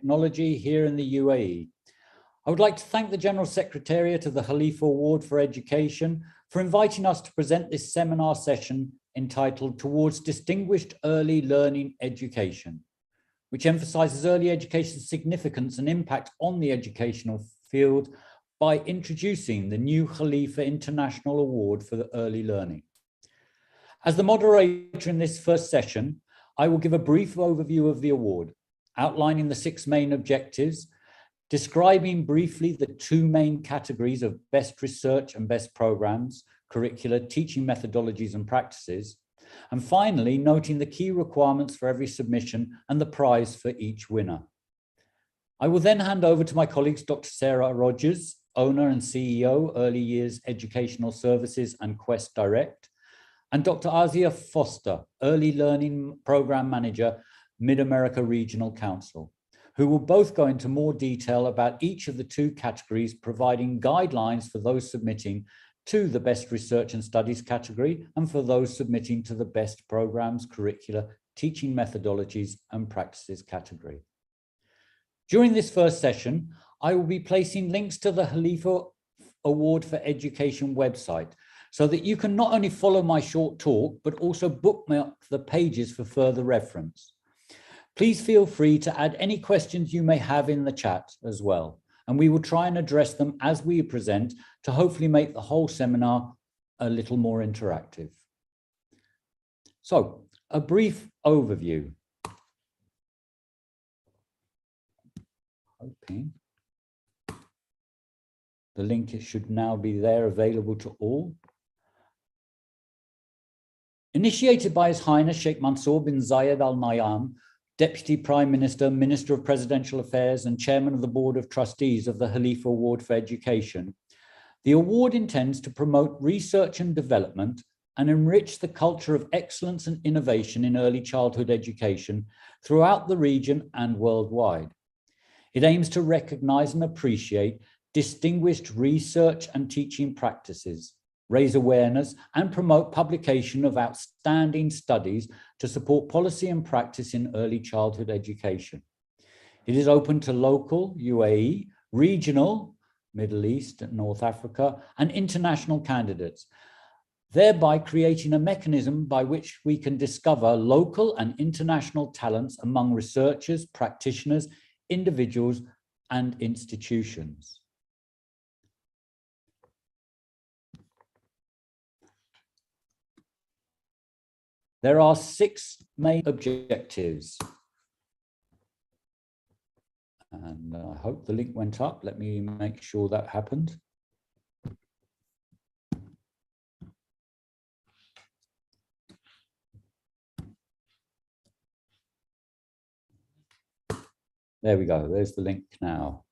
Technology here in the UAE. I would like to thank the General Secretariat of the Khalifa Award for Education for inviting us to present this seminar session entitled Towards Distinguished Early Learning Education, which emphasizes early education's significance and impact on the educational field by introducing the new Khalifa International Award for the Early Learning. As the moderator in this first session, I will give a brief overview of the award, outlining the 6 main objectives, describing briefly the 2 main categories of best research and best programs, curricula, teaching methodologies and practices, and finally noting the key requirements for every submission and the prize for each winner. I will then hand over to my colleagues, Dr. Sarah Rogers, owner and CEO, Early Years Educational Services and Quest Direct, and Dr. Azia Foster, Early Learning Program Manager, Mid-America Regional Council, who will both go into more detail about each of the 2 categories, providing guidelines for those submitting to the Best Research and Studies category and for those submitting to the Best Programs, Curricula, Teaching Methodologies and Practices category. During this first session, I will be placing links to the Khalifa Award for Education website so that you can not only follow my short talk, but also bookmark the pages for further reference. Please feel free to add any questions you may have in the chat as well, and we will try and address them as we present to hopefully make the whole seminar a little more interactive. So, a brief overview. Hoping the link should now be there available to all. Initiated by His Highness Sheikh Mansour bin Zayed Al Nahyan, Deputy Prime Minister, Minister of Presidential Affairs and Chairman of the Board of Trustees of the Khalifa Award for Education, the award intends to promote research and development and enrich the culture of excellence and innovation in early childhood education throughout the region and worldwide. It aims to recognize and appreciate distinguished research and teaching practices, raise awareness and promote publication of outstanding studies to support policy and practice in early childhood education. It is open to local, UAE, regional, Middle East and North Africa, and international candidates, thereby creating a mechanism by which we can discover local and international talents among researchers, practitioners, individuals, and institutions. There are 6 main objectives. And I hope the link went up. Let me make sure that happened. There we go. There's the link now.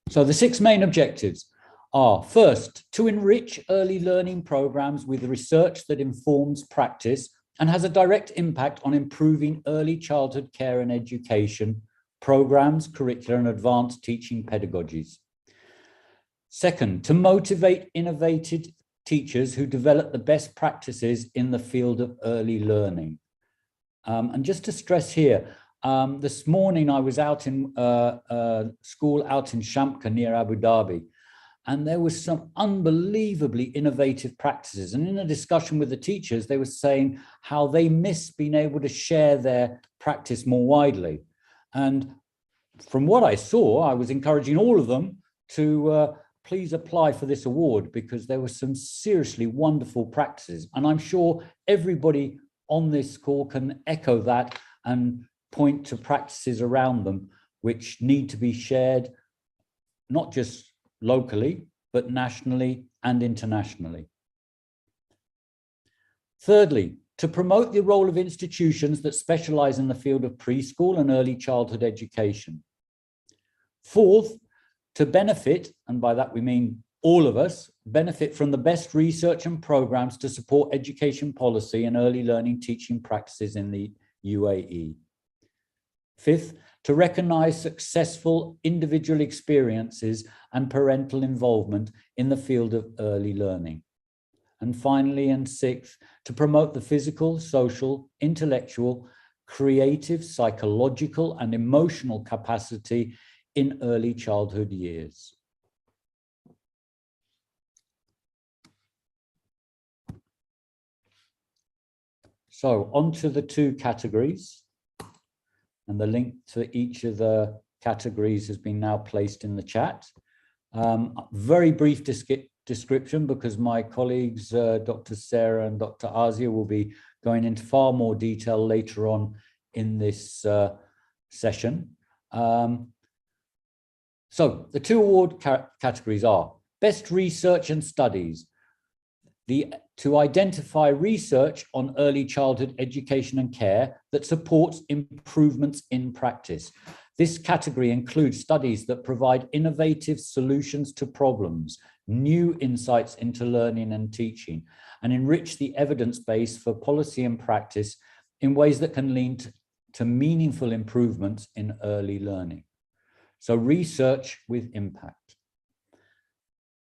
So the 6 main objectives are: first, to enrich early learning programs with research that informs practice and has a direct impact on improving early childhood care and education programs, curricula, and advanced teaching pedagogies. Second, to motivate innovative teachers who develop the best practices in the field of early learning. And just to stress here, this morning I was out in school out in Shamka near Abu Dhabi, and there was some unbelievably innovative practices. And in a discussion with the teachers, they were saying how they miss being able to share their practice more widely. And from what I saw, I was encouraging all of them to please apply for this award, because there were some seriously wonderful practices. And I'm sure everybody on this call can echo that and point to practices around them which need to be shared, not just locally, but nationally and internationally. Thirdly, to promote the role of institutions that specialize in the field of preschool and early childhood education. Fourth, to benefit, and by that we mean all of us, benefit from the best research and programs to support education policy and early learning teaching practices in the UAE. Fifth, to recognize successful individual experiences and parental involvement in the field of early learning. And finally, and sixth, to promote the physical, social, intellectual, creative, psychological, and emotional capacity in early childhood years. So on to the two categories, and the link to each of the categories has been now placed in the chat. Very brief description, because my colleagues, Dr. Sarah and Dr. Azia, will be going into far more detail later on in this session. So the two award categories are Best Research and Studies, to identify research on early childhood education and care that supports improvements in practice. This category includes studies that provide innovative solutions to problems, new insights into learning and teaching, and enrich the evidence base for policy and practice in ways that can lead to meaningful improvements in early learning. So research with impact.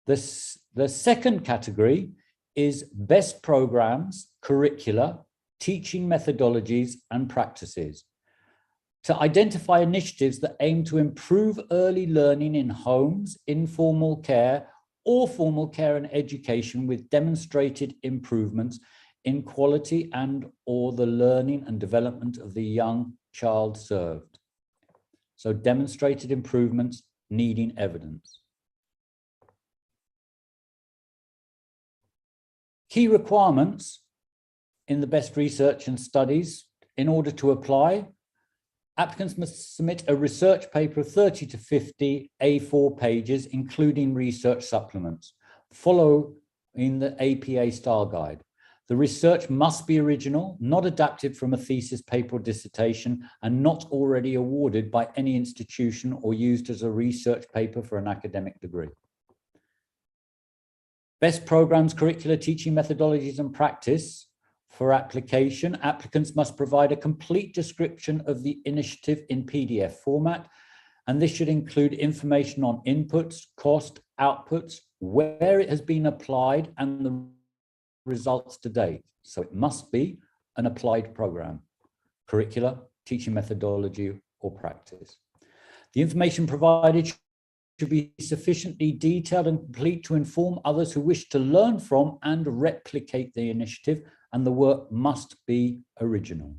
The second category is best programs, curricula, teaching methodologies, and practices, to identify initiatives that aim to improve early learning in homes, informal care, or formal care and education with demonstrated improvements in quality and or the learning and development of the young child served. So demonstrated improvements needing evidence. Key requirements in the best research and studies. In order to apply, applicants must submit a research paper of 30 to 50 A4 pages, including research supplements, following the APA style guide. The research must be original, not adapted from a thesis paper or dissertation, and not already awarded by any institution or used as a research paper for an academic degree. Best programs, curricula, teaching methodologies, and practice. For application, applicants must provide a complete description of the initiative in PDF format, and this should include information on inputs, cost, outputs, where it has been applied, and the results to date. So it must be an applied program, curricula, teaching methodology, or practice. The information provided should be sufficiently detailed and complete to inform others who wish to learn from and replicate the initiative, and the work must be original.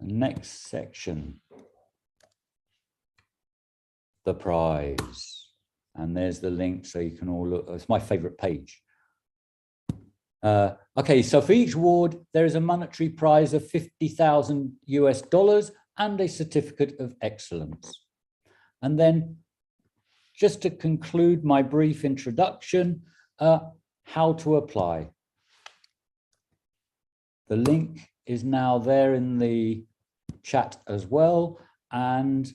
Next section, the prize. And there's the link so you can all look. It's my favorite page. Okay, so for each award, there is a monetary prize of $50,000 US and a certificate of excellence. And then just to conclude my brief introduction, how to apply. The link is now there in the chat as well. And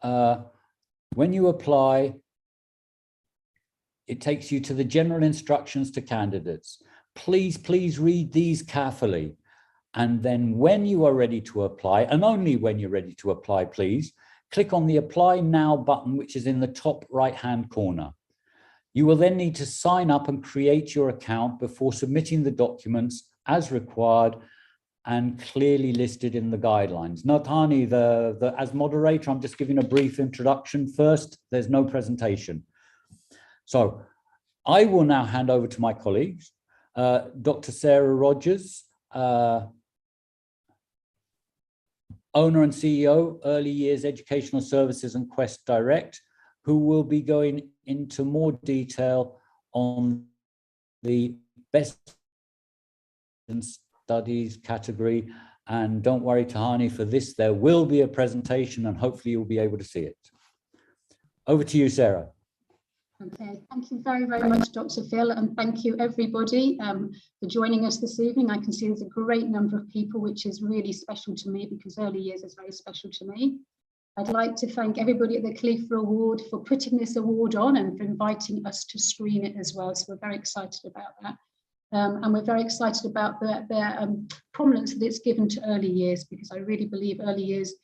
when you apply, it takes you to the general instructions to candidates. Please read these carefully. And then when you are ready to apply, and only when you're ready to apply, please, click on the Apply Now button, which is in the top right-hand corner. You will then need to sign up and create your account before submitting the documents as required and clearly listed in the guidelines. Natani, as moderator, I'm just giving a brief introduction first. There's no presentation. So I will now hand over to my colleagues, Dr. Sarah Rogers, owner and CEO, Early Years Educational Services and Quest Direct, who will be going into more detail on the best studies category. And don't worry, Tahani, for this, there will be a presentation and hopefully you'll be able to see it. Over to you, Sarah. Okay, thank you very much, Dr. Phil, and thank you everybody for joining us this evening. I can see there's a great number of people, which is really special to me because early years is very special to me. I'd like to thank everybody at the Khalifa Award for putting this award on and for inviting us to screen it as well. So we're very excited about that. And we're very excited about the prominence that it's given to early years, because I really believe early years,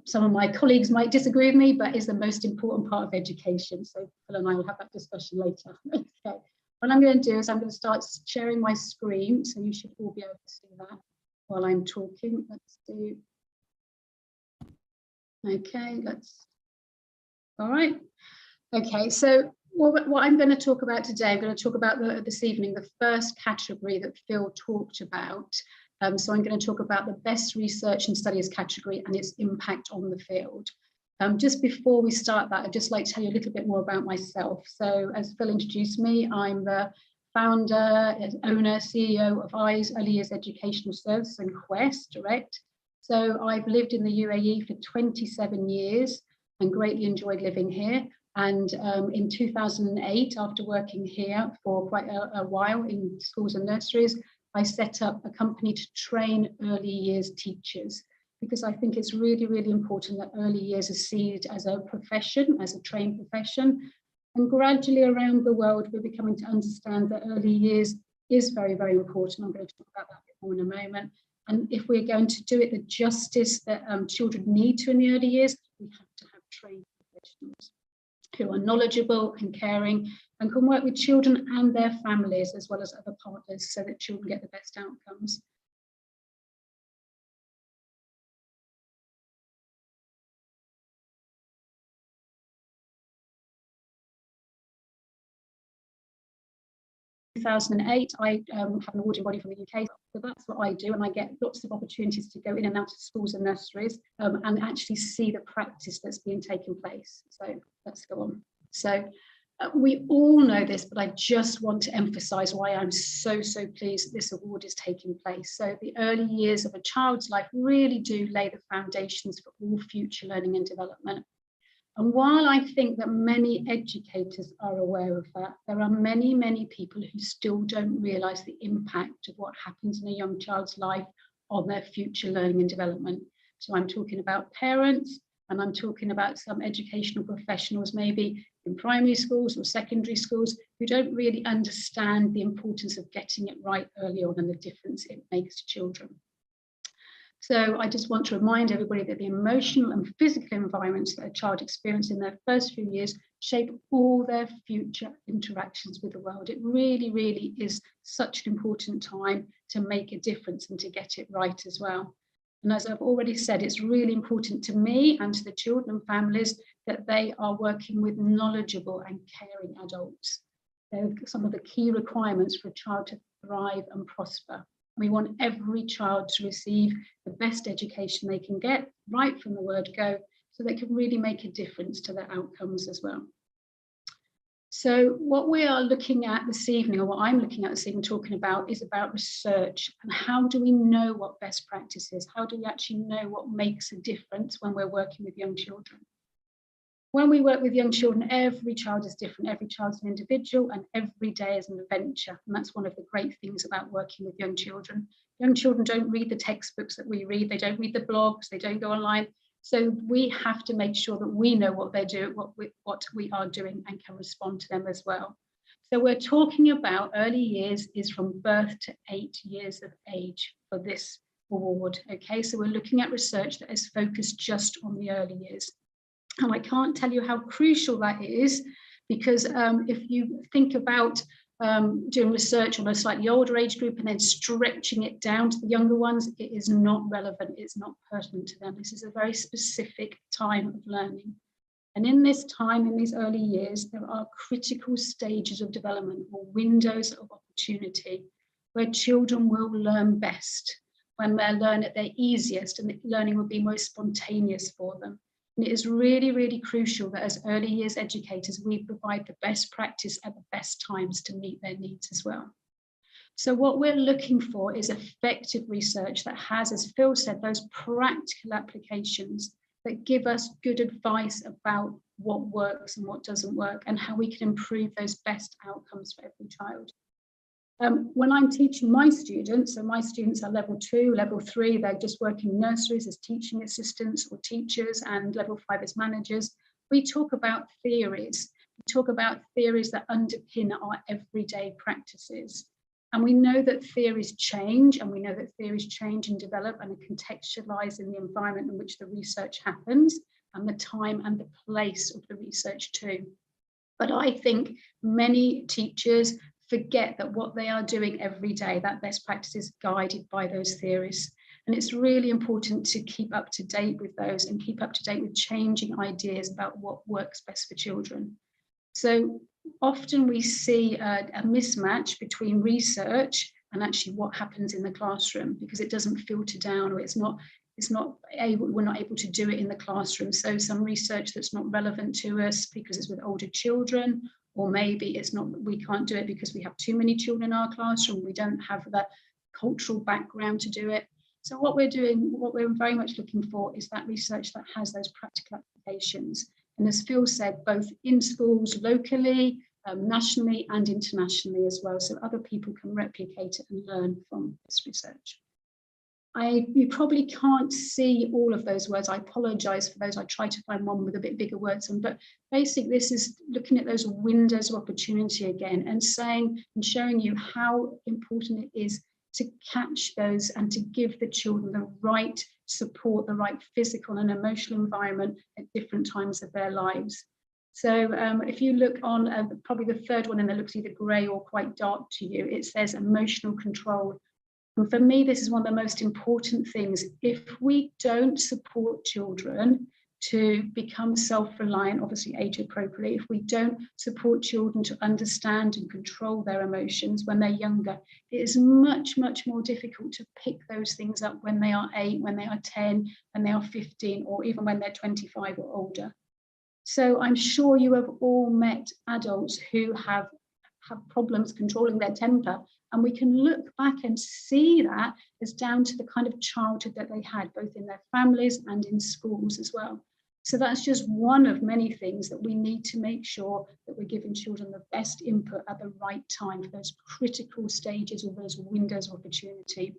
some of my colleagues might disagree with me, but is the most important part of education. So Phil and I will have that discussion later. Okay. What I'm going to do is I'm going to start sharing my screen, so you should all be able to see that while I'm talking. Let's do. Okay, all right. Okay, so what I'm going to talk about today, I'm going to talk about this evening, the first category that Phil talked about. So I'm going to talk about the best research and studies category and its impact on the field. Just before we start that, I'd just like to tell you a little bit more about myself. So as Phil introduced me, I'm the founder, owner, CEO of EYES Early Years Educational Services and Quest Direct. So I've lived in the UAE for 27 years and greatly enjoyed living here. And in 2008, after working here for quite a while in schools and nurseries, I set up a company to train early years teachers, because I think it's really, really important that early years is seen as a profession, as a trained profession. And gradually around the world, we're becoming to understand that early years is very, very important. I'm going to talk about that a bit more in a moment. And if we're going to do it the justice that children need to in the early years, we have to have trained professionals who are knowledgeable and caring and can work with children and their families as well as other partners so that children get the best outcomes. In 2008, I have an awarding body from the UK, so that's what I do, and I get lots of opportunities to go in and out of schools and nurseries and actually see the practice that's being taken place. So let's go on. So we all know this, but I just want to emphasize why I'm so pleased that this award is taking place. So the early years of a child's life really do lay the foundations for all future learning and development. And while I think that many educators are aware of that, there are many people who still don't realise the impact of what happens in a young child's life on their future learning and development. So I'm talking about parents, and I'm talking about some educational professionals, maybe in primary schools or secondary schools, who don't really understand the importance of getting it right early on and the difference it makes to children. So I just want to remind everybody that the emotional and physical environments that a child experiences in their first few years shape all their future interactions with the world. It really is such an important time to make a difference and to get it right as well. And as I've already said, it's really important to me and to the children and families that they are working with knowledgeable and caring adults. They're some of the key requirements for a child to thrive and prosper. We want every child to receive the best education they can get, right from the word go, so they can really make a difference to their outcomes as well. So what we are looking at this evening, or what I'm looking at this evening talking about, is about research and how do we know what best practice is? How do we actually know what makes a difference when we're working with young children? When we work with young children, every child is different, every child's an individual, and every day is an adventure. And that's one of the great things about working with young children. Young children don't read the textbooks that we read, they don't read the blogs, they don't go online. So we have to make sure that we know what they do, what we are doing, and can respond to them as well. So we're talking about early years is from birth to 8 years of age for this award. Okay, so we're looking at research that is focused just on the early years. And I can't tell you how crucial that is, because if you think about doing research on a slightly older age group and then stretching it down to the younger ones, it is not relevant, it's not pertinent to them. This is a very specific time of learning. And in this time, in these early years, there are critical stages of development or windows of opportunity where children will learn best, when they learn at their easiest and the learning will be most spontaneous for them. And it is really crucial that as early years educators, we provide the best practice at the best times to meet their needs as well. So what we're looking for is effective research that has, as Phil said, those practical applications that give us good advice about what works and what doesn't work and how we can improve those best outcomes for every child. When I'm teaching my students, so my students are level 2, level 3, they're just working in nurseries as teaching assistants or teachers, and level 5 as managers, we talk about theories. We talk about theories that underpin our everyday practices. And we know that theories change, and we know that theories change and develop and are contextualized in the environment in which the research happens, and the time and the place of the research too. But I think many teachers, forget that what they are doing every day, that best practice is guided by those theories. And it's really important to keep up to date with those and keep up to date with changing ideas about what works best for children. So often we see a mismatch between research and actually what happens in the classroom, because it doesn't filter down, or we're not able to do it in the classroom. So some research that's not relevant to us because it's with older children, or maybe we can't do it because we have too many children in our classroom, we don't have the cultural background to do it. So what we're very much looking for is that research that has those practical applications. And as Phil said, both in schools locally, nationally and internationally as well, so other people can replicate it and learn from this research. You probably can't see all of those words. I apologize for those. I try to find one with a bit bigger words on, but basically this is looking at those windows of opportunity again and saying and showing you how important it is to catch those and to give the children the right support, the right physical and emotional environment at different times of their lives. So if you look on probably the third one, and it looks either grey or quite dark to you, it says emotional control. And for me, this is one of the most important things. If we don't support children to become self-reliant, obviously age appropriately, if we don't support children to understand and control their emotions when they're younger, it is much, much more difficult to pick those things up when they are 8, when they are 10, when they are 15, or even when they're 25 or older. So I'm sure you have all met adults who have problems controlling their temper, and we can look back and see that as down to the kind of childhood that they had, both in their families and in schools as well. So that's just one of many things that we need to make sure that we're giving children the best input at the right time for those critical stages or those windows of opportunity.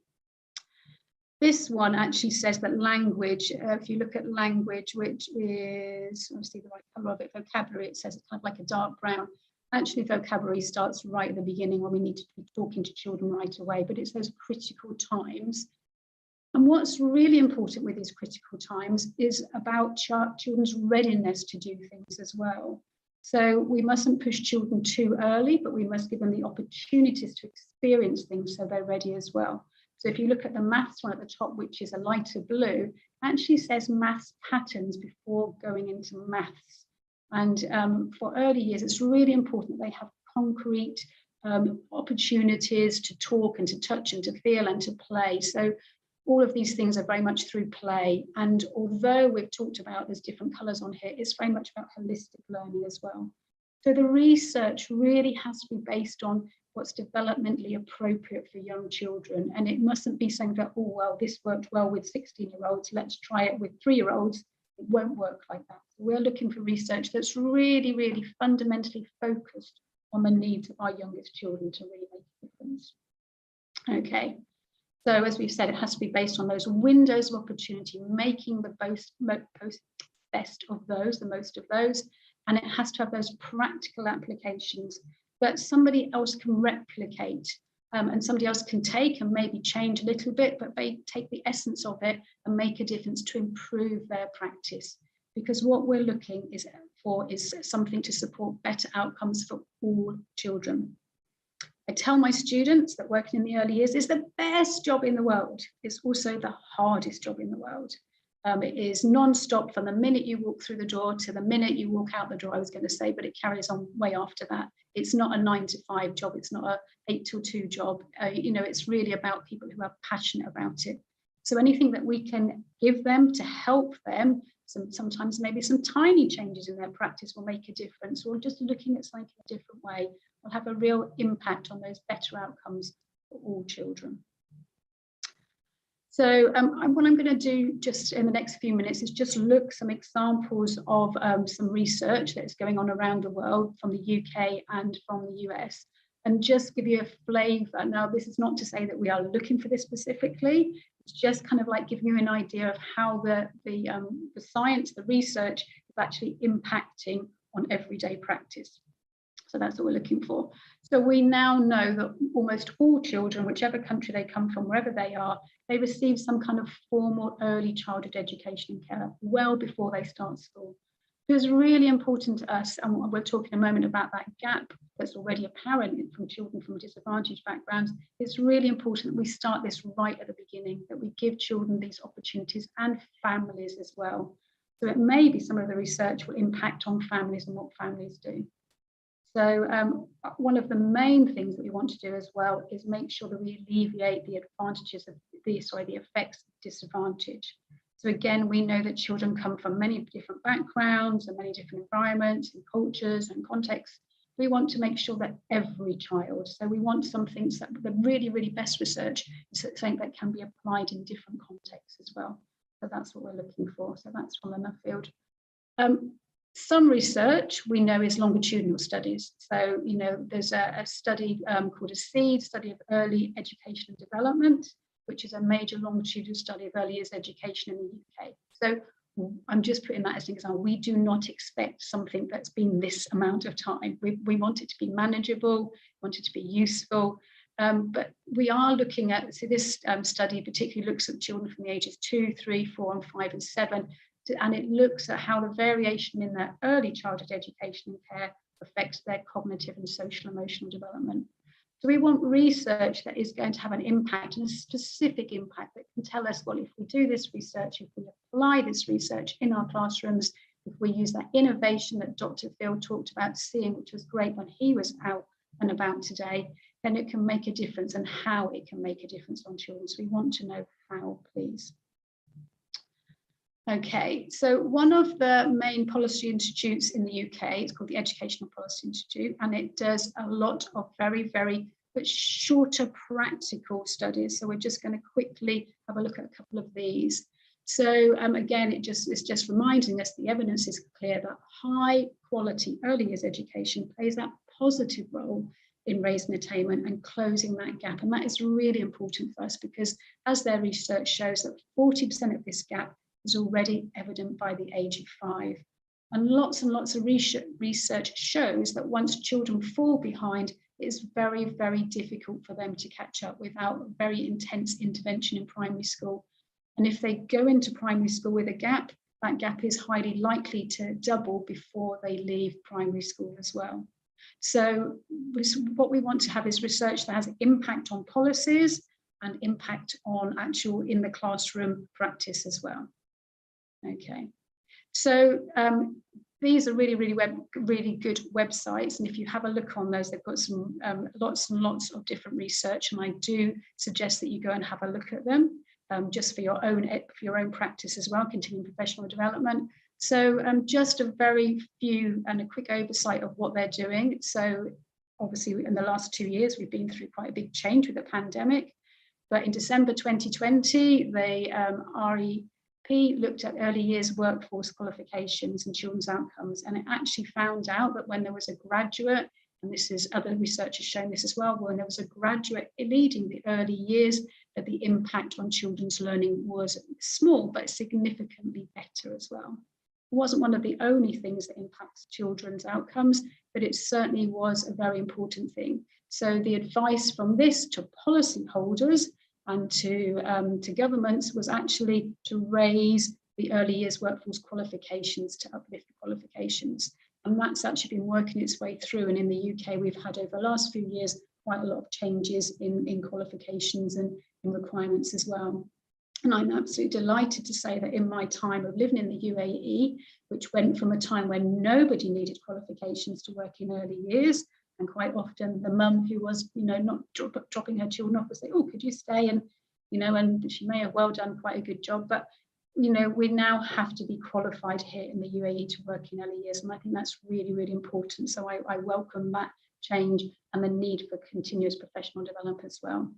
This one actually says that language, if you look at language, which is, obviously the right colour of it, vocabulary, it says it's kind of like a dark brown. Actually, vocabulary starts right at the beginning when we need to be talking to children right away, but it's those critical times. And what's really important with these critical times is about children's readiness to do things as well. So we mustn't push children too early, but we must give them the opportunities to experience things so they're ready as well. So if you look at the maths one at the top, which is a lighter blue, actually says maths patterns before going into maths. And for early years, it's really important that they have concrete opportunities to talk and to touch and to feel and to play. So all of these things are very much through play. And although we've talked about there's different colours on here, it's very much about holistic learning as well. So the research really has to be based on what's developmentally appropriate for young children. And it mustn't be saying that, oh, well, this worked well with 16-year-olds, let's try it with 3-year-olds. It won't work like that. So we're looking for research that's really, really fundamentally focused on the needs of our youngest children to really make a difference. Okay, so as we've said, it has to be based on those windows of opportunity, making the best of those, the most of those, and it has to have those practical applications that somebody else can replicate. And somebody else can take and maybe change a little bit, but they take the essence of it and make a difference to improve their practice. Because what we're looking for is something to support better outcomes for all children. I tell my students that working in the early years is the best job in the world. It's also the hardest job in the world. It is non-stop from the minute you walk through the door to the minute you walk out the door, I was going to say, but it carries on way after that. It's not a 9-to-5 job. It's not a 8-till-2 job. It's really about people who are passionate about it. So anything that we can give them to help them, sometimes maybe some tiny changes in their practice will make a difference, or just looking at something in a different way will have a real impact on those better outcomes for all children. So what I'm going to do just in the next few minutes is just look some examples of some research that is going on around the world from the UK and from the US, and just give you a flavour. Now, this is not to say that we are looking for this specifically. It's just kind of like giving you an idea of how the science, the research is actually impacting on everyday practice. So that's what we're looking for. So we now know that almost all children, whichever country they come from, wherever they are, they receive some kind of formal early childhood education and care well before they start school. It's really important to us, and we'll talk in a moment about that gap that's already apparent from children from disadvantaged backgrounds. It's really important that we start this right at the beginning, that we give children these opportunities and families as well. So it may be some of the research will impact on families and what families do. So one of the main things that we want to do as well is make sure that we alleviate the advantages of the effects of disadvantage. So again, we know that children come from many different backgrounds and many different environments and cultures and contexts. We want to make sure that every child, so we want something that the really, really best research is something that can be applied in different contexts as well. So that's what we're looking for. So that's from the field. Some research we know is longitudinal studies. So, you know, there's a study called a SEED, Study of Early Education and Development, which is a major longitudinal study of early years education in the UK. So I'm just putting that as an example. We do not expect something that's been this amount of time. We want it to be manageable, want it to be useful, but we are looking at, so this study particularly looks at children from the ages 2, 3, 4, and 5, and 7, and it looks at how the variation in their early childhood education and care affects their cognitive and social emotional development. So we want research that is going to have an impact, and a specific impact that can tell us, well, if we do this research, if we apply this research in our classrooms, if we use that innovation that Dr. Phil talked about seeing, which was great when he was out and about today, then it can make a difference, and how it can make a difference on children. So we want to know how, please. Okay, so one of the main policy institutes in the UK, it's called the Educational Policy Institute, and it does a lot of very, very but shorter practical studies. So we're just going to quickly have a look at a couple of these. So again, it's just reminding us the evidence is clear that high quality early years education plays that positive role in raising attainment and closing that gap. And that is really important for us, because as their research shows that 40% of this gap is already evident by the age of 5. And lots of research shows that once children fall behind, it is very, very difficult for them to catch up without very intense intervention in primary school. And if they go into primary school with a gap, that gap is highly likely to double before they leave primary school as well. So what we want to have is research that has an impact on policies and impact on actual in the classroom practice as well. Okay, so these are really good websites, and if you have a look on those, they've got some lots and lots of different research, and I do suggest that you go and have a look at them just for your own practice as well, continuing professional development. So just a very few and a quick oversight of what they're doing. So obviously in the last 2 years we've been through quite a big change with the pandemic, but in December 2020 they REP looked at early years workforce qualifications and children's outcomes, and it actually found out that when there was a graduate, and this is other research has shown this as well, when there was a graduate leading the early years, that the impact on children's learning was small but significantly better as well. It wasn't one of the only things that impacts children's outcomes, but it certainly was a very important thing. So the advice from this to policyholders and to governments was actually to raise the early years workforce qualifications, to uplift the qualifications. And that's actually been working its way through. And in the UK, we've had over the last few years quite a lot of changes in qualifications and in requirements as well. And I'm absolutely delighted to say that in my time of living in the UAE, which went from a time when nobody needed qualifications to work in early years, and quite often the mum who was, not dropping her children off would say, oh, could you stay? And, and she may have well done quite a good job, but, we now have to be qualified here in the UAE to work in early years. And I think that's really, really important. So I welcome that change and the need for continuous professional development as well.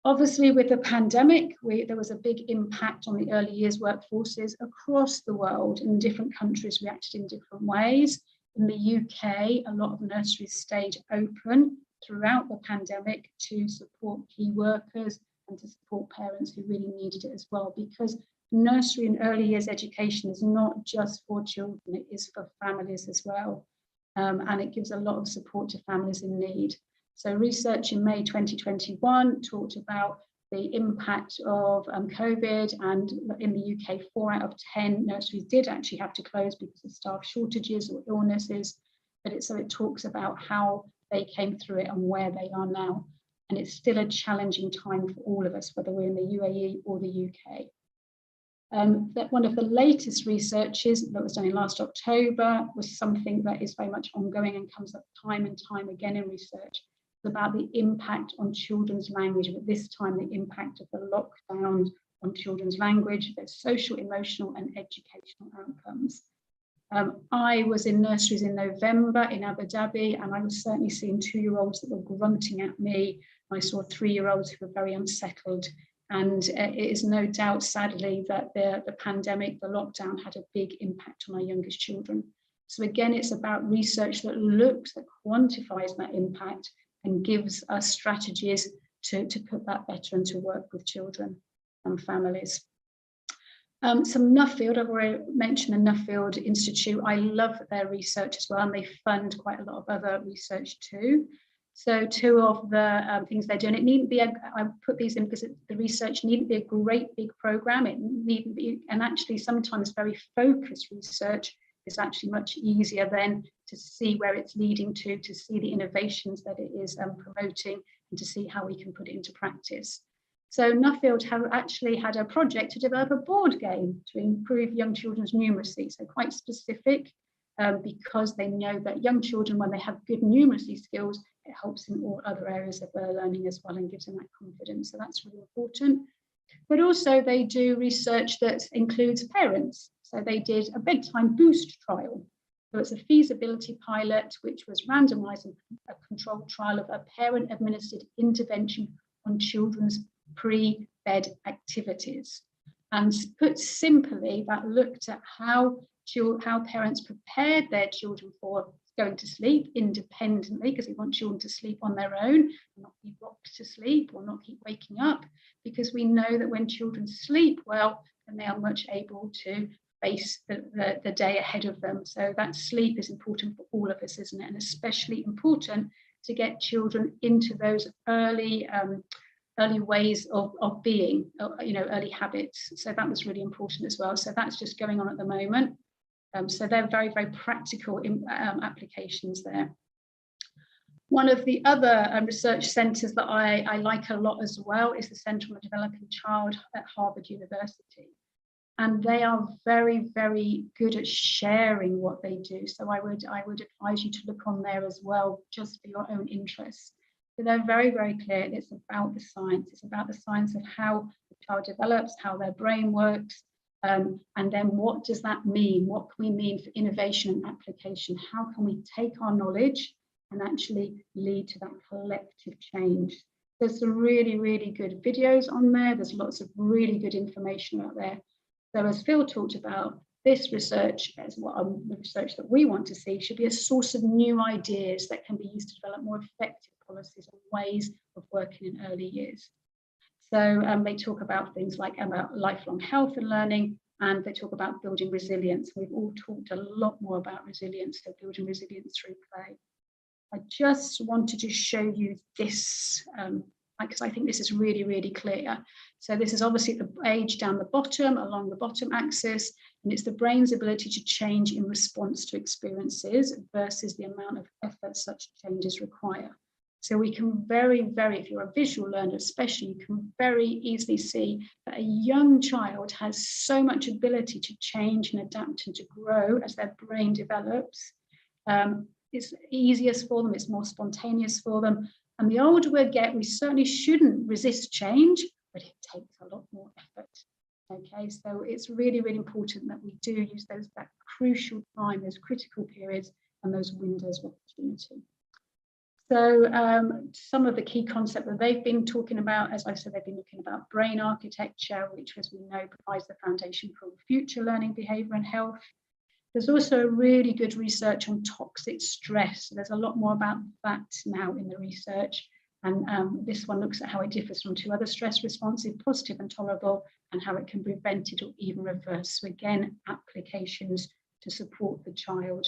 Obviously, with the pandemic, there was a big impact on the early years workforces across the world. In different countries reacted in different ways. In the UK, a lot of nurseries stayed open throughout the pandemic to support key workers and to support parents who really needed it as well, because nursery and early years education is not just for children, it is for families as well. And it gives a lot of support to families in need. So research in May 2021 talked about the impact of COVID, and in the UK, 4 out of 10 nurseries did actually have to close because of staff shortages or illnesses. But so it talks about how they came through it and where they are now. And it's still a challenging time for all of us, whether we're in the UAE or the UK. That one of the latest researches that was done in last October was something that is very much ongoing and comes up time and time again in research. It's about the impact on children's language, but this time the impact of the lockdown on children's language, their social, emotional and educational outcomes. I was in nurseries in November in Abu Dhabi, and I was certainly seeing 2-year-olds that were grunting at me. I saw 3-year-olds who were very unsettled. And it is no doubt, sadly, that the pandemic, the lockdown had a big impact on our youngest children. So again, it's about research that looks, that quantifies that impact and gives us strategies to put that better and to work with children and families. Some Nuffield, I've already mentioned the Nuffield Institute. I love their research as well, and they fund quite a lot of other research too. So 2 of the things they're doing, it needn't be, I put these in because the research needn't be a great big program. It needn't be, and actually sometimes very focused research is actually much easier then to see where it's leading to see the innovations that it is promoting, and to see how we can put it into practice. So Nuffield have actually had a project to develop a board game to improve young children's numeracy, so quite specific, because they know that young children, when they have good numeracy skills, it helps in all other areas of their learning as well and gives them that confidence. So that's really important. But also they do research that includes parents. So they did a bedtime boost trial. So it's a feasibility pilot, which was randomized in a controlled trial of a parent administered intervention on children's pre-bed activities. And put simply, that looked at how parents prepared their children for going to sleep independently, because we want children to sleep on their own and not be rocked to sleep or not keep waking up, because we know that when children sleep well, then they are much able to face the day ahead of them. So that sleep is important for all of us, isn't it? And especially important to get children into those early ways of being, early habits. So that was really important as well. So that's just going on at the moment. So they're very, very practical applications there. One of the other research centres that I like a lot as well is the Centre on the Developing Child at Harvard University. And they are very, very good at sharing what they do. So I would advise you to look on there as well, just for your own interests. So they're very, very clear. It's about the science. It's about the science of how the child develops, how their brain works. And then what does that mean? What can we mean for innovation and application? How can we take our knowledge and actually lead to that collective change? There's some really, really good videos on there. There's lots of really good information out there. So as Phil talked about, this research, as the research that we want to see, should be a source of new ideas that can be used to develop more effective policies and ways of working in early years. So they talk about things like about lifelong health and learning, and they talk about building resilience. We've all talked a lot more about resilience, so building resilience through play. I just wanted to show you this, because I think this is really, really clear. So this is obviously the age down the bottom, along the bottom axis, and it's the brain's ability to change in response to experiences versus the amount of effort such changes require. So we can very, if you're a visual learner especially, you can very easily see that a young child has so much ability to change and adapt and to grow as their brain develops. It's easiest for them, it's more spontaneous for them. And the older we get, we certainly shouldn't resist change, but it takes a lot more effort. Okay, so it's really, really important that we do use that crucial time, those critical periods and those windows of opportunity. So some of the key concepts that they've been talking about, as I said, they've been looking about brain architecture, which, as we know, provides the foundation for future learning behaviour and health. There's also really good research on toxic stress. So there's a lot more about that now in the research. And this one looks at how it differs from 2 other stress responses, positive and tolerable, and how it can be prevented or even reversed. So again, applications to support the child.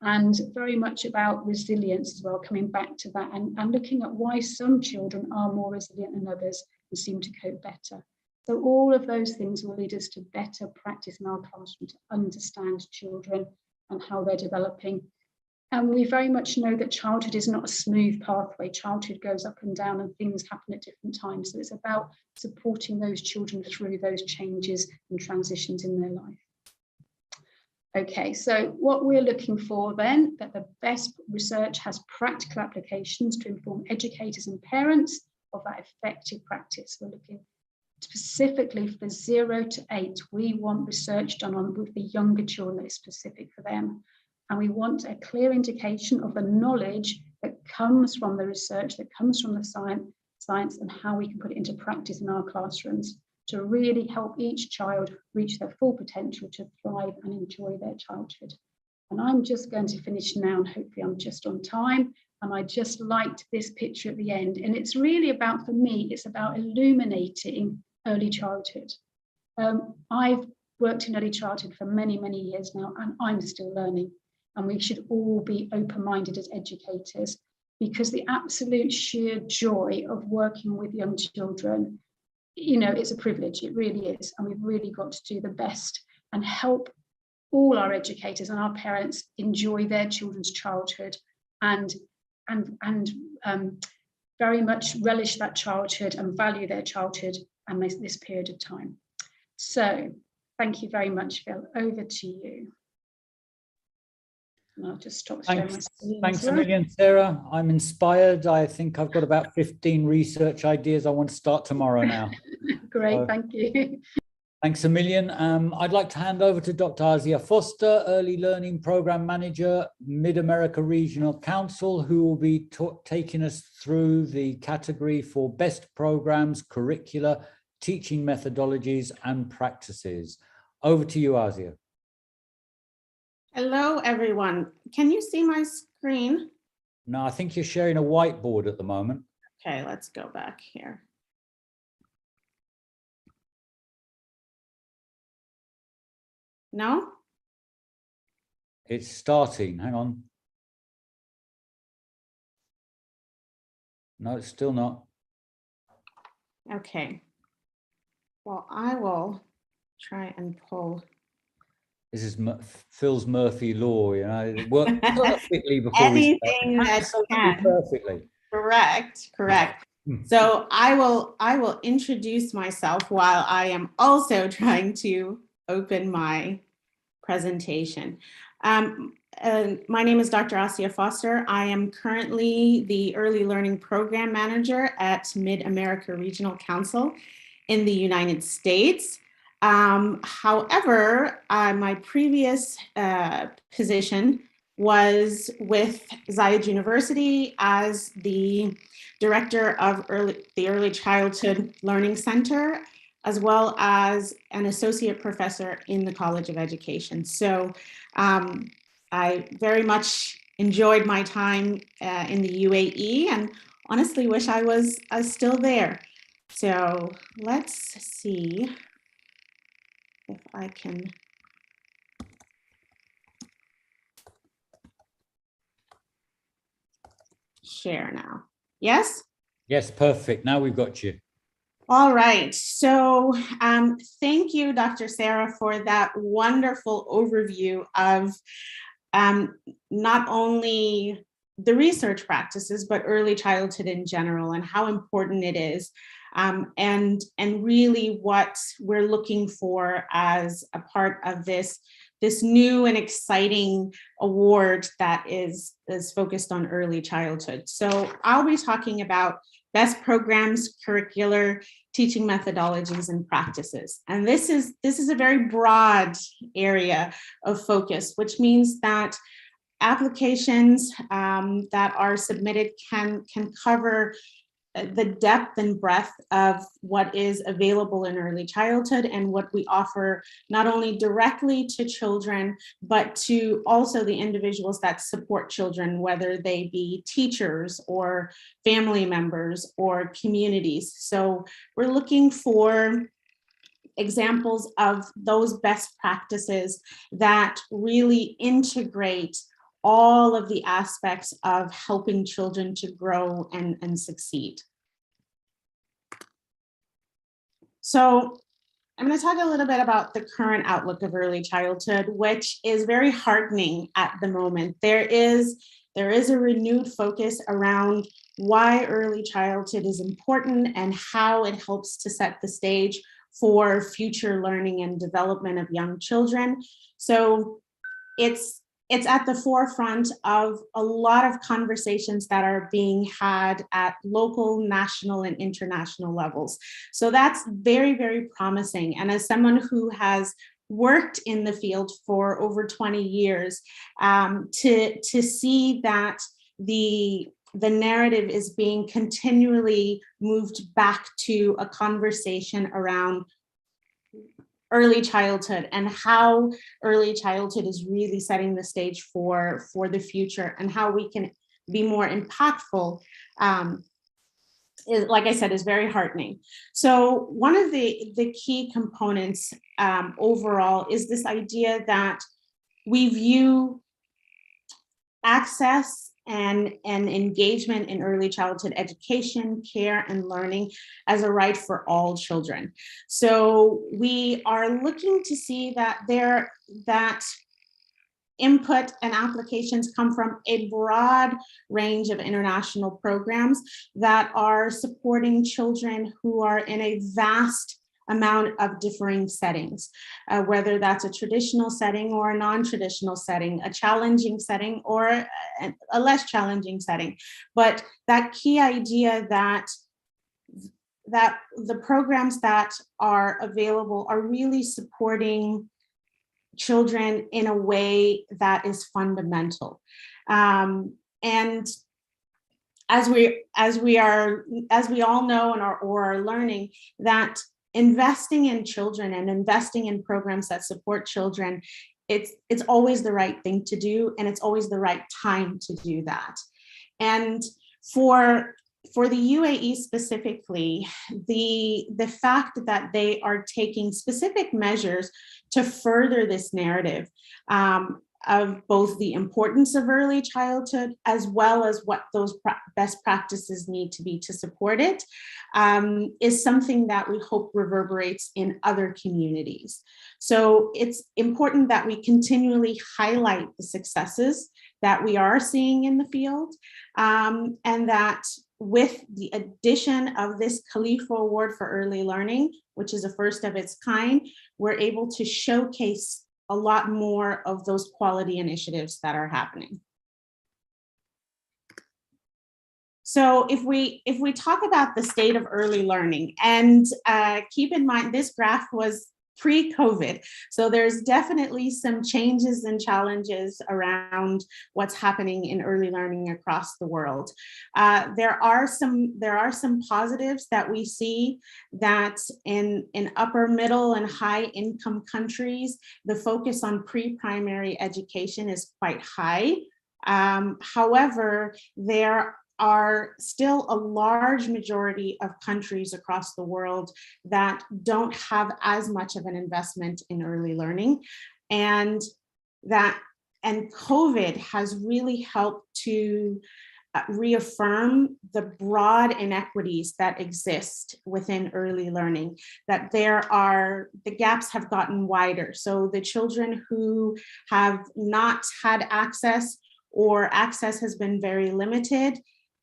And very much about resilience as well, coming back to that and looking at why some children are more resilient than others. and seem to cope better. So all of those things will lead us to better practice in our classroom to understand children and how they're developing. And we very much know that childhood is not a smooth pathway. Childhood goes up and down and things happen at different times. So it's about supporting those children through those changes and transitions in their life. Okay, so what we're looking for then, that the best research has practical applications to inform educators and parents of that effective practice. We're looking specifically for 0 to 8. We want research done on with the younger children that is specific for them. And we want a clear indication of the knowledge that comes from the research, that comes from the science, and how we can put it into practice in our classrooms to really help each child reach their full potential to thrive and enjoy their childhood. And I'm just going to finish now, and hopefully I'm just on time. And I just liked this picture at the end. And it's really about, for me, it's about illuminating early childhood. I've worked in early childhood for many, many years now, and I'm still learning. And we should all be open-minded as educators, because the absolute sheer joy of working with young children, you know, it's a privilege, it really is. And we've really got to do the best and help all our educators and our parents enjoy their children's childhood and very much relish that childhood and value their childhood and this period of time. So thank you very much, Phil. Over to you. And I'll just stop sharing my screen. Thanks a million, Sarah. I'm inspired. I think I've got about 15 research ideas I want to start tomorrow now. Great, thank you. Thanks a million. I'd like to hand over to Dr. Asia Foster, Early Learning Program Manager, Mid-America Regional Council, who will be taking us through the category for best programs, curricula, teaching methodologies and practices. Over to you, Asia. Hello, everyone. Can you see my screen? No, I think you're sharing a whiteboard at the moment. Okay, let's go back here. No? It's starting. Hang on. No, it's still not. Okay. Well, I will try and pull. This is Phil's Murphy law, you know, it worked perfectly before anything that can. Perfectly. Correct. So I will introduce myself while I am also trying to open my presentation. My name is Dr. Asia Foster. I am currently the Early Learning Program Manager at Mid-America Regional Council in the United States. However, my previous position was with Zayed University as the director of the Early Childhood Learning Center, as well as an associate professor in the College of Education. So I very much enjoyed my time in the UAE and honestly wish I was still there. So let's see if I can share now. Yes? Yes, perfect. Now we've got you. All right. So thank you, Dr. Sarah, for that wonderful overview of not only the research practices, but early childhood in general and how important it is. And really what we're looking for as a part of this new and exciting award that is focused on early childhood. So I'll be talking about best programs, curricular, teaching methodologies and practices. And this is a very broad area of focus, which means that applications that are submitted can cover the depth and breadth of what is available in early childhood and what we offer not only directly to children, but to also the individuals that support children, whether they be teachers or family members or communities. So we're looking for examples of those best practices that really integrate all of the aspects of helping children to grow and succeed. So I'm going to talk a little bit about the current outlook of early childhood, which is very heartening at the moment. There is a renewed focus around why early childhood is important and how it helps to set the stage for future learning and development of young children. So it's at the forefront of a lot of conversations that are being had at local, national, and international levels. So that's very, very promising. And as someone who has worked in the field for over 20 years, to see that the narrative is being continually moved back to a conversation around early childhood and how early childhood is really setting the stage for the future and how we can be more impactful, is, like I said, is very heartening. So one of the key components overall is this idea that we view access and engagement in early childhood education, care, and learning as a right for all children. So we are looking to see that that input and applications come from a broad range of international programs that are supporting children who are in a vast amount of differing settings, whether that's a traditional setting or a non-traditional setting, a challenging setting or a less challenging setting. But that key idea that the programs that are available are really supporting children in a way that is fundamental. And as we all know and are learning, that investing in children and investing in programs that support children, it's always the right thing to do, and it's always the right time to do that. And for the UAE specifically, the fact that they are taking specific measures to further this narrative of both the importance of early childhood as well as what those best practices need to be to support it, is something that we hope reverberates in other communities. So it's important that we continually highlight the successes that we are seeing in the field, and that with the addition of this Khalifa Award for Early Learning, which is a first of its kind, we're able to showcase a lot more of those quality initiatives that are happening. So if we talk about the state of early learning, and keep in mind this graph was pre-COVID, so there's definitely some changes and challenges around what's happening in early learning across the world. There are some positives that we see, that in upper, middle, and high income countries, the focus on pre-primary education is quite high. However, there are still a large majority of countries across the world that don't have as much of an investment in early learning, and COVID has really helped to reaffirm the broad inequities that exist within early learning, that the gaps have gotten wider. So the children who have not had access, or access has been very limited,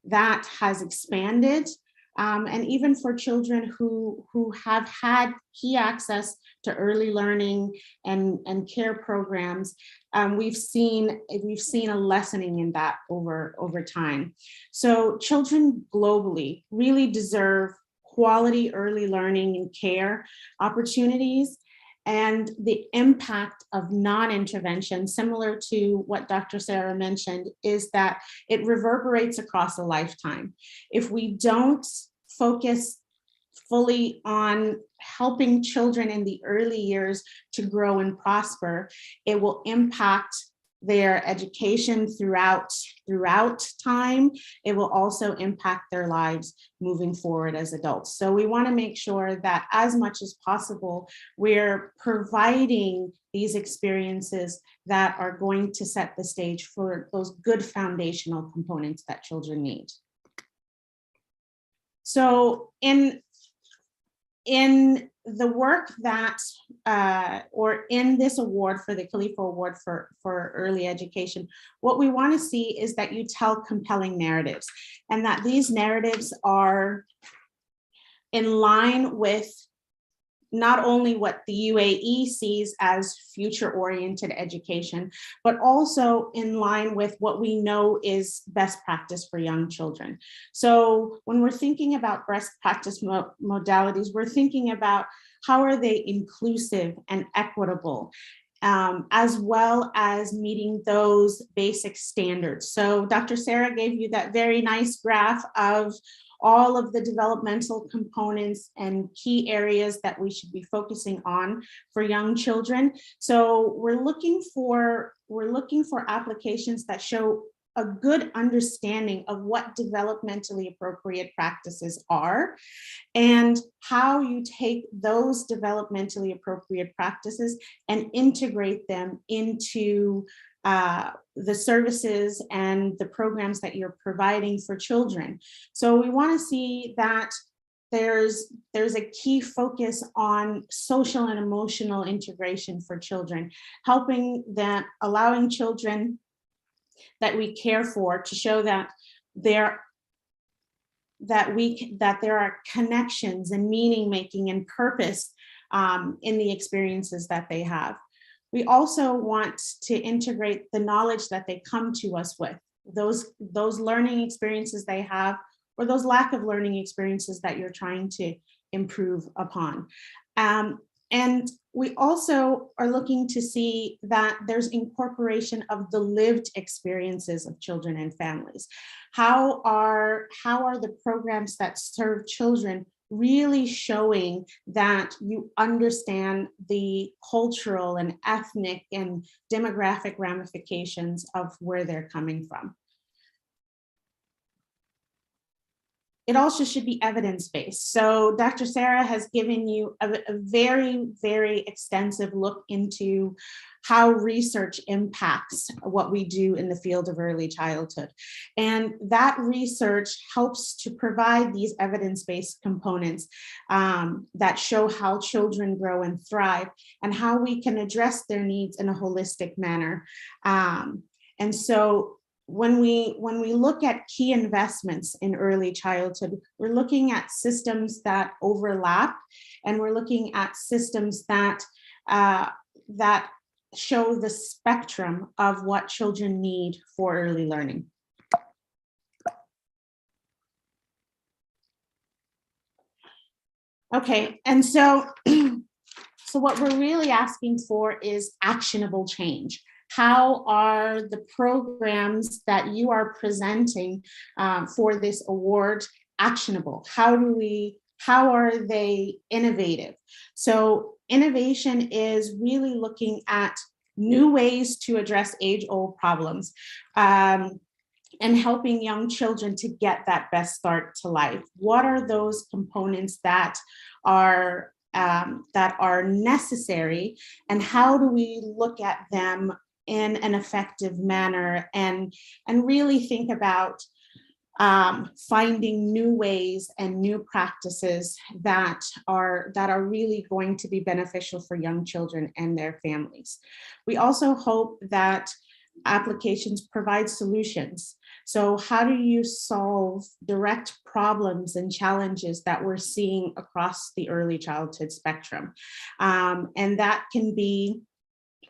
that has expanded. And even for children who have had key access to early learning and care programs, we've seen a lessening in that over time. So children globally really deserve quality early learning and care opportunities. And the impact of non-intervention, similar to what Dr. Sarah mentioned, is that it reverberates across a lifetime. If we don't focus fully on helping children in the early years to grow and prosper, it will impact their education throughout time. It will also impact their lives moving forward as adults. So we want to make sure that as much as possible, we're providing these experiences that are going to set the stage for those good foundational components that children need. So in in the work that, or in this award for the Khalifa Award for Early Education, what we want to see is that you tell compelling narratives, and that these narratives are in line with not only what the UAE sees as future-oriented education, but also in line with what we know is best practice for young children. So when we're thinking about best practice modalities, we're thinking about how are they inclusive and equitable, as well as meeting those basic standards. So Dr. Sarah gave you that very nice graph of all of the developmental components and key areas that we should be focusing on for young children. So we're looking for applications that show a good understanding of what developmentally appropriate practices are and how you take those developmentally appropriate practices and integrate them into the services and the programs that you're providing for children. So we want to see that there's a key focus on social and emotional integration for children, helping them, allowing children that we care for to show that there are connections and meaning making and purpose in the experiences that they have. We also want to integrate the knowledge that they come to us with, those learning experiences they have, or those lack of learning experiences that you're trying to improve upon. And we also are looking to see that there's incorporation of the lived experiences of children and families. How are the programs that serve children really showing that you understand the cultural and ethnic and demographic ramifications of where they're coming from? It also should be evidence-based. So Dr. Sarah has given you a very, very extensive look into how research impacts what we do in the field of early childhood. And that research helps to provide these evidence-based components that show how children grow and thrive and how we can address their needs in a holistic manner. And so when we look at key investments in early childhood, we're looking at systems that overlap, and we're looking at systems that show the spectrum of what children need for early learning. Okay, and so what we're really asking for is actionable change. How are the programs that you are presenting for this award actionable? How are they innovative? So innovation is really looking at new ways to address age-old problems and helping young children to get that best start to life. What are those components that are necessary, and how do we look at them in an effective manner and really think about finding new ways and new practices that are really going to be beneficial for young children and their families. We also hope that applications provide solutions. So how do you solve direct problems and challenges that we're seeing across the early childhood spectrum? And that can be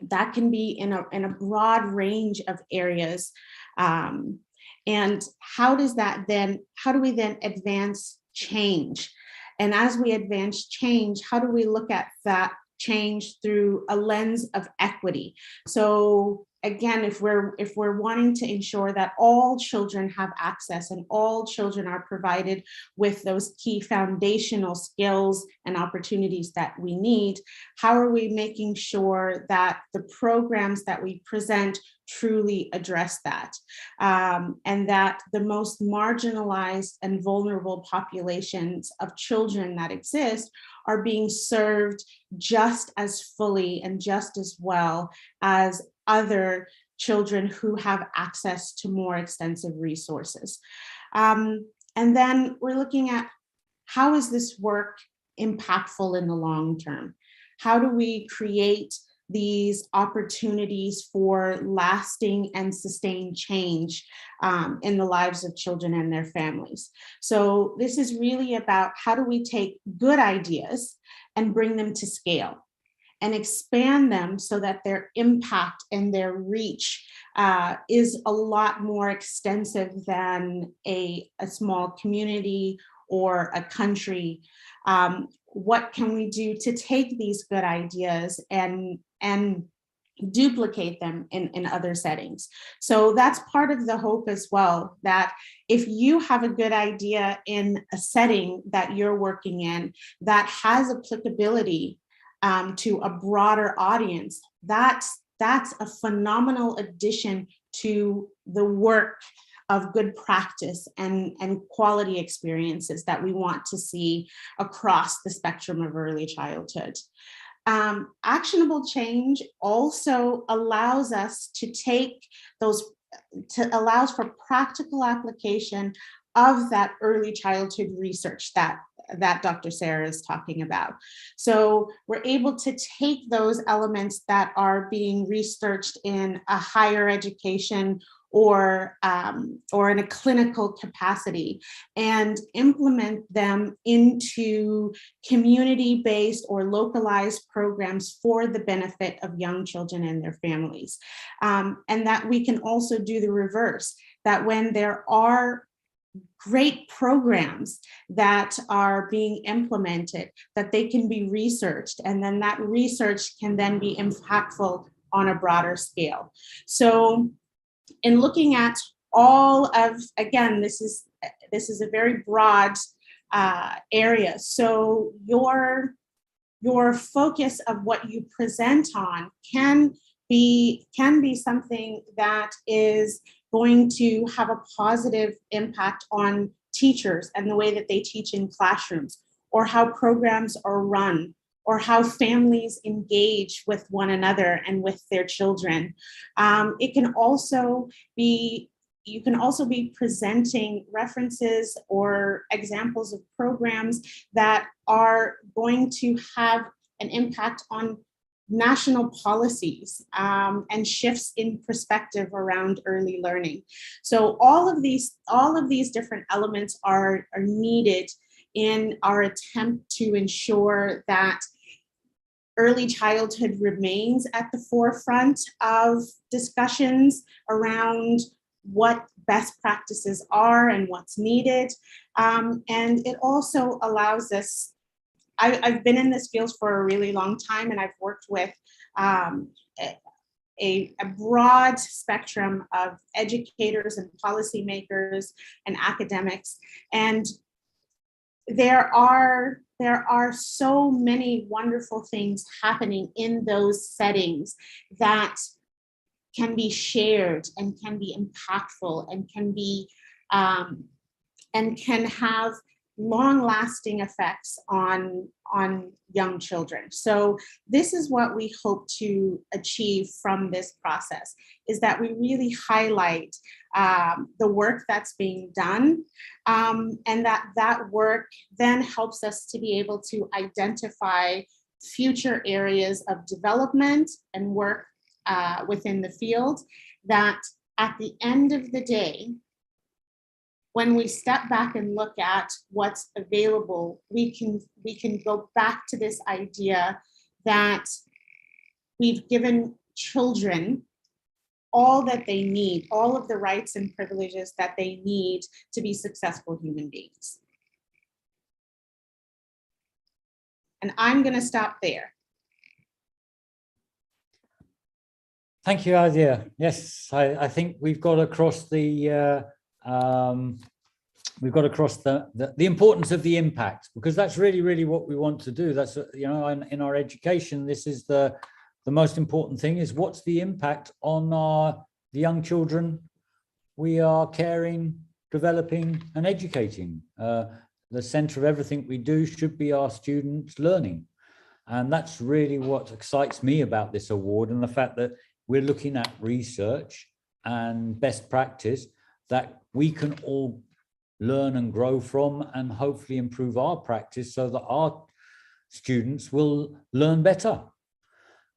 in a broad range of areas. And how do we then advance change? And as we advance change, how do we look at that change through a lens of equity? So again, if we're wanting to ensure that all children have access and all children are provided with those key foundational skills and opportunities that we need, how are we making sure that the programs that we present truly address that, and that the most marginalized and vulnerable populations of children that exist are being served just as fully and just as well as other children who have access to more extensive resources. And then we're looking at how is this work impactful in the long term? How do we create these opportunities for lasting and sustained change in the lives of children and their families? So this is really about how do we take good ideas and bring them to scale and expand them so that their impact and their reach is a lot more extensive than a small community or a country. What can we do to take these good ideas and duplicate them in other settings? So that's part of the hope as well, that if you have a good idea in a setting that you're working in that has applicability to a broader audience, that's a phenomenal addition to the work of good practice and quality experiences that we want to see across the spectrum of early childhood. Actionable change also allows us to take allows for practical application of that early childhood research that Dr. Sarah is talking about. So we're able to take those elements that are being researched in a higher education or in a clinical capacity and implement them into community-based or localized programs for the benefit of young children and their families. And that we can also do the reverse, that when there are great programs that are being implemented, that they can be researched, and then that research can then be impactful on a broader scale. So in looking at all of, again, this is a very broad area. So your focus of what you present on can be something that is going to have a positive impact on teachers and the way that they teach in classrooms, or how programs are run, or how families engage with one another and with their children. It can also be, you can also be presenting references or examples of programs that are going to have an impact on national policies and shifts in perspective around early learning. So all of these different elements are needed in our attempt to ensure that early childhood remains at the forefront of discussions around what best practices are and what's needed. And it also allows us, I've been in this field for a really long time, and I've worked with a broad spectrum of educators and policymakers and academics. And there are so many wonderful things happening in those settings that can be shared and can be impactful and can be and can have long-lasting effects on young children. So this is what we hope to achieve from this process, is that we really highlight the work that's being done, and that work then helps us to be able to identify future areas of development and work within the field, that at the end of the day, when we step back and look at what's available, we can go back to this idea that we've given children all that they need, all of the rights and privileges that they need to be successful human beings. And I'm going to stop there. Thank you, Adia. Yes, I think we've got across the the importance of the impact, because that's really what we want to do. That's, you know, in our education, this is the most important thing, is what's the impact on the young children we are caring, developing and educating. The center of everything we do should be our students learning. And that's really what excites me about this award, and the fact that we're looking at research and best practice that we can all learn and grow from, and hopefully improve our practice so that our students will learn better.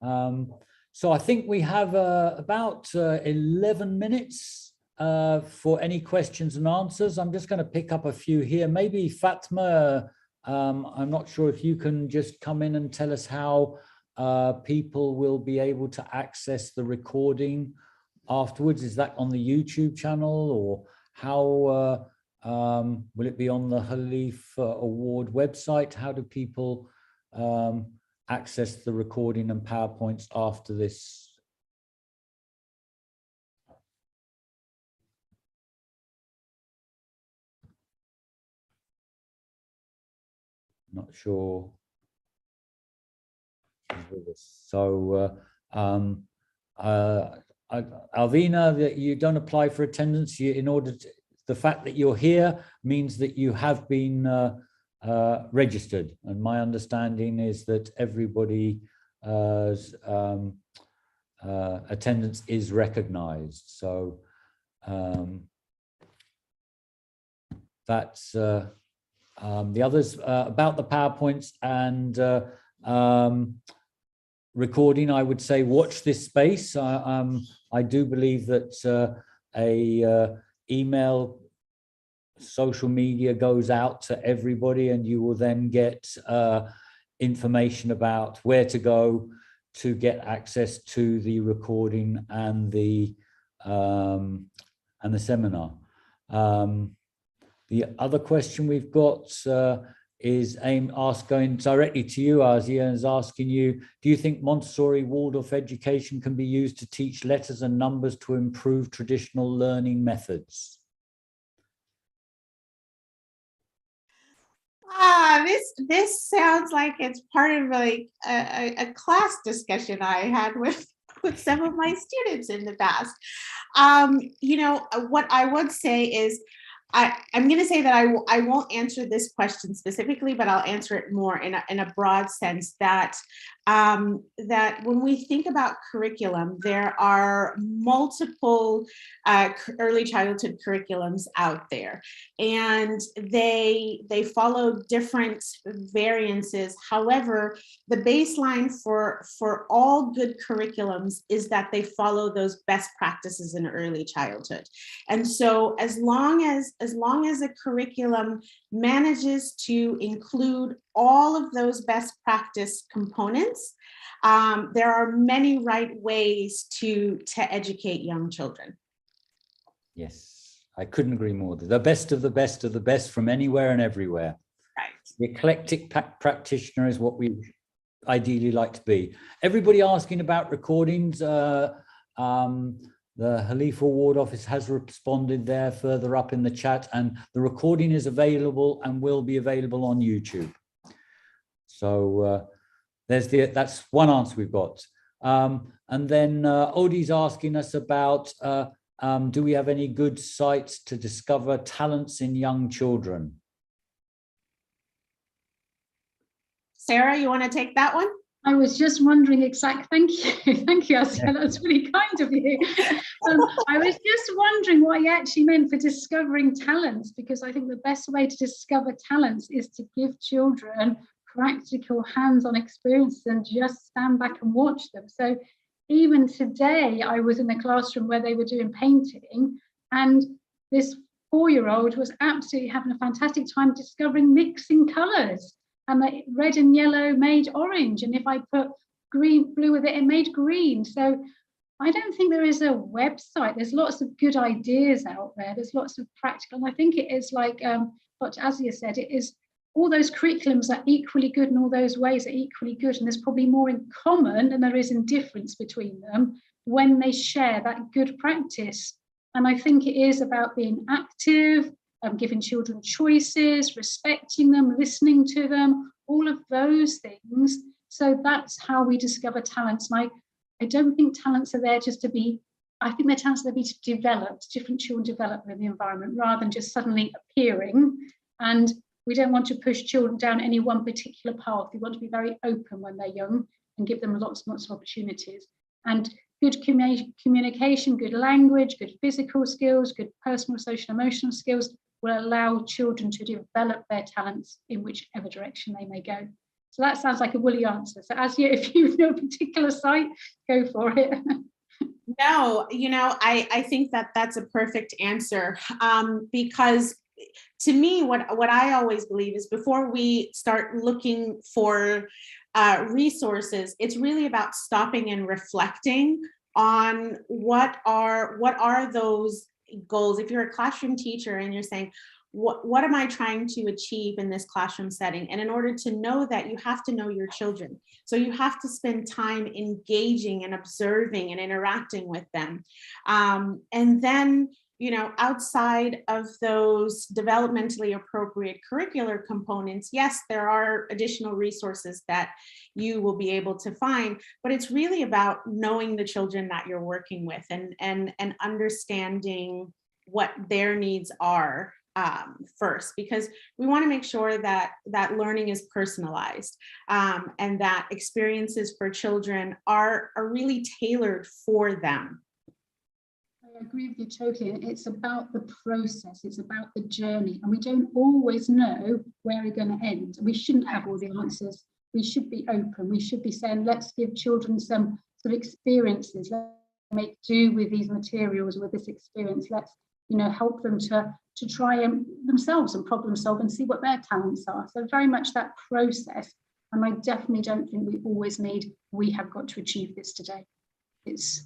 So I think we have about 11 minutes for any questions and answers. I'm just going to pick up a few here. Maybe Fatma, I'm not sure if you can just come in and tell us how people will be able to access the recording afterwards. Is that on the YouTube channel, or how will it be on the Khalif Award website? How do people access the recording and PowerPoints after this? Not sure. So Alvina, that you don't apply for attendance. In order to, the fact that you're here means that you have been registered, and my understanding is that everybody's attendance is recognized. So that's the others. About the PowerPoints and recording, I would say watch this space. I do believe that email, social media goes out to everybody, and you will then get information about where to go to get access to the recording and the seminar. The other question we've got is going directly to you, Azia, is asking you, do you think Montessori Waldorf education can be used to teach letters and numbers to improve traditional learning methods? This sounds like it's part of like a class discussion I had with some of my students in the past. You know, what I would say is, I'm going to say that I won't answer this question specifically, but I'll answer it more in a broad sense, that that when we think about curriculum, there are multiple early childhood curriculums out there, and they follow different variances. However, the baseline for all good curriculums is that they follow those best practices in early childhood. And so as long as a curriculum manages to include all of those best practice components, there are many right ways to educate young children. Yes, I couldn't agree more. The best of the best of the best from anywhere and everywhere. Right. The eclectic practitioner is what we ideally like to be. Everybody asking about recordings. The Khalif Award office has responded there further up in the chat, and the recording is available and will be available on YouTube. So that's one answer we've got. And then Odie's asking us about, do we have any good sites to discover talents in young children? Sarah, you want to take that one? I was just wondering exactly, thank you, Asia, that's really kind of you. I was just wondering what you actually meant for discovering talents, because I think the best way to discover talents is to give children practical hands-on experience and just stand back and watch them. So even today, I was in a classroom where they were doing painting, and this 4-year-old was absolutely having a fantastic time discovering mixing colours. And the red and yellow made orange, and if I put blue with it, it made green. So I don't think there is a website. There's lots of good ideas out there. There's lots of practical, and I think it is like Dr. Azia said, it is all those curriculums are equally good, and all those ways are equally good. And there's probably more in common than there is in difference between them when they share that good practice. And I think it is about being active, giving children choices, respecting them, listening to them, all of those things. So that's how we discover talents. And I don't think talents are there just to be, I think they're talents are there to be developed, different children develop in the environment rather than just suddenly appearing. And we don't want to push children down any one particular path. We want to be very open when they're young and give them lots and lots of opportunities. And good communication, good language, good physical skills, good personal, social, emotional skills will allow children to develop their talents in whichever direction they may go. So that sounds like a woolly answer. So as you, if you know a particular site, go for it. No, I think that that's a perfect answer, because to me, what I always believe is before we start looking for resources, it's really about stopping and reflecting on what are those goals. If you're a classroom teacher and you're saying, what am I trying to achieve in this classroom setting? And in order to know that, you have to know your children. So you have to spend time engaging and observing and interacting with them. And then, outside of those developmentally appropriate curricular components, yes, there are additional resources that you will be able to find, but it's really about knowing the children that you're working with and understanding what their needs are first, because we want to make sure that learning is personalized, and that experiences for children are really tailored for them. I agree with you totally. It's about the process, it's about the journey, and we don't always know where we're going to end. We shouldn't have all the answers. We should be open. We should be saying, let's give children some sort of experiences. Let's make do with these materials, with this experience. Let's help them to try themselves and problem solve and see what their talents are. So very much that process. And I definitely don't think we always need, we have got to achieve this today. It's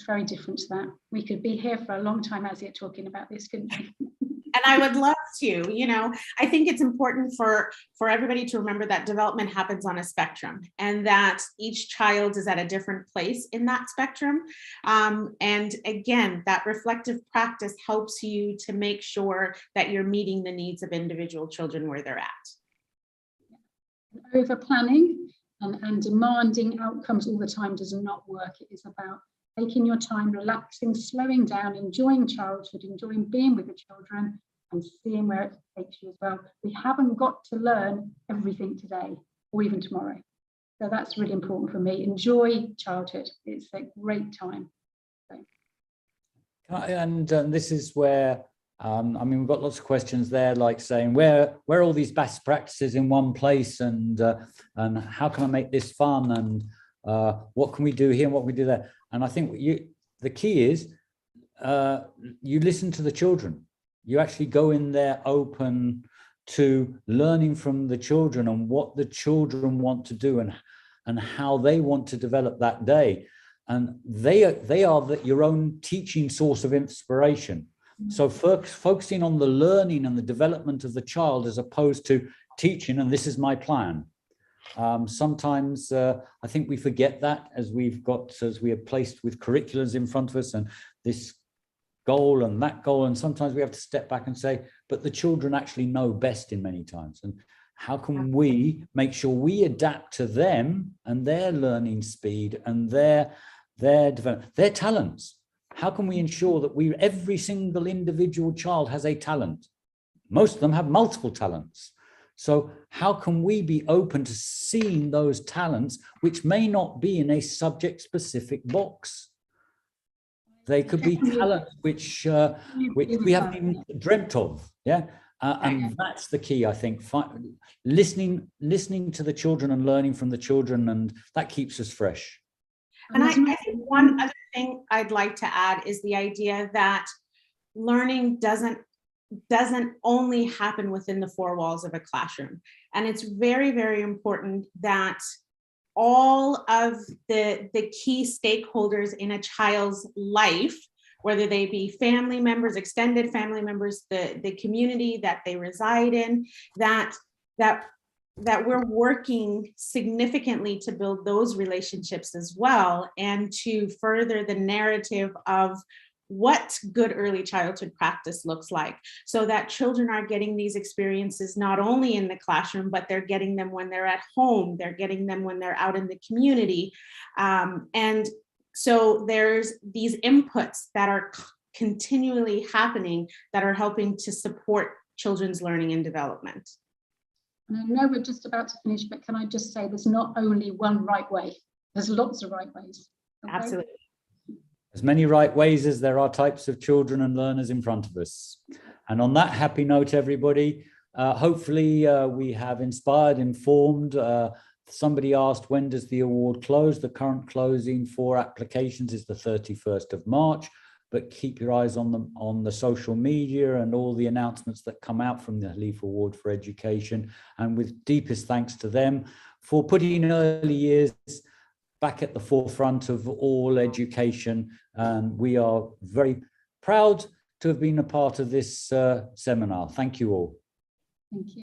very different to that. We could be here for a long time as you're talking about this, couldn't we? And I would love to, I think it's important for everybody to remember that development happens on a spectrum, and that each child is at a different place in that spectrum. And again, that reflective practice helps you to make sure that you're meeting the needs of individual children where they're at. Over planning and demanding outcomes all the time does not work. It is about taking your time, relaxing, slowing down, enjoying childhood, enjoying being with the children, and seeing where it takes you as well. We haven't got to learn everything today or even tomorrow. So that's really important for me. Enjoy childhood. It's a great time. And this is where, we've got lots of questions there, like saying, where are all these best practices in one place, and how can I make this fun, and what can we do here and what can we do there? And I think the key is you listen to the children. You actually go in there open to learning from the children and what the children want to do and how they want to develop that day. And they are your own teaching source of inspiration. So focusing on the learning and the development of the child as opposed to teaching, and this is my plan. Sometimes I think we forget that as we are placed with curriculums in front of us and this goal and that goal, and sometimes we have to step back and say, but the children actually know best in many times, and how can we make sure we adapt to them and their learning speed and their talents? How can we ensure that every single individual child has a talent? Most of them have multiple talents. So how can we be open to seeing those talents, which may not be in a subject-specific box? They could be talents which we haven't even dreamt of. Yeah, and that's the key, I think. Listening to the children and learning from the children, and that keeps us fresh. And I think one other thing I'd like to add is the idea that learning doesn't only happen within the four walls of a classroom. And it's very, very important that all of the key stakeholders in a child's life, whether they be family members, extended family members, the community that they reside in, that we're working significantly to build those relationships as well, and to further the narrative of what good early childhood practice looks like, so that children are getting these experiences not only in the classroom, but they're getting them when they're at home, they're getting them when they're out in the community. And so there's these inputs that are continually happening that are helping to support children's learning and development. And I know we're just about to finish, but can I just say there's not only one right way, there's lots of right ways. Okay? Absolutely. As many right ways as there are types of children and learners in front of us. And on that happy note, everybody, hopefully we have inspired, informed, Somebody asked, when does the award close? The current closing for applications is the 31st of March, but keep your eyes on the social media and all the announcements that come out from the Halif Award for Education. And with deepest thanks to them for putting early years back at the forefront of all education. We are very proud to have been a part of this seminar. Thank you all. Thank you.